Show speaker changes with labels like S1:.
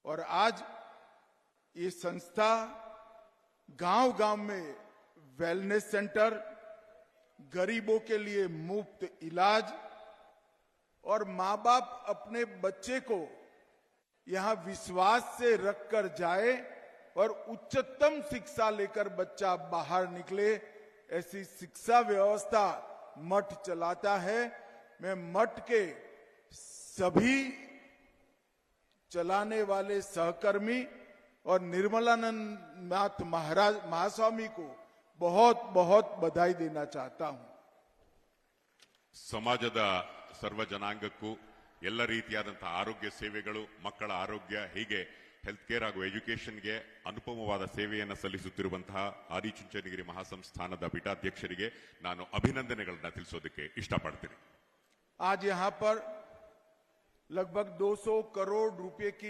S1: और आज ये संस्था गांव-गांव में वेलनेस सेंटर, गरीबों के लिए मुफ्त इलाज और मां बाप अपने बच्चे को यहां विश्वास से रखकर जाए और उच्चतम शिक्षा लेकर बच्चा बाहर निकले, ऐसी शिक्षा व्यवस्था मठ चलाता है। मैं मठ के सभी चलाने वाले सहकर्मी और निर्मलानंद नाथ महास्वामी को बहुत बहुत बधाई देना चाहता हूं।
S2: ಸಮಾಜದ ಸರ್ವ ಜನಾಂಗಕ್ಕೂ ಎಲ್ಲ ರೀತಿಯಾದಂತಹ ಆರೋಗ್ಯ ಸೇವೆಗಳು, ಮಕ್ಕಳ ಆರೋಗ್ಯ, ಹೀಗೆ ಹೆಲ್ತ್ ಕೇರ್ ಹಾಗೂ ಎಜುಕೇಷನ್ಗೆ ಅನುಪಮವಾದ ಸೇವೆಯನ್ನು ಸಲ್ಲಿಸುತ್ತಿರುವಂತಹ ಆದಿಚುಂಚನಗಿರಿ ಮಹಾಸಂಸ್ಥಾನದ ಪೀಠಾಧ್ಯಕ್ಷರಿಗೆ ನಾನು ಅಭಿನಂದನೆಗಳನ್ನು ತಿಳಿಸೋದಕ್ಕೆ ಇಷ್ಟಪಡ್ತೀನಿ।
S1: आज यहाँ पर लगभग 200 करोड़ रुपए की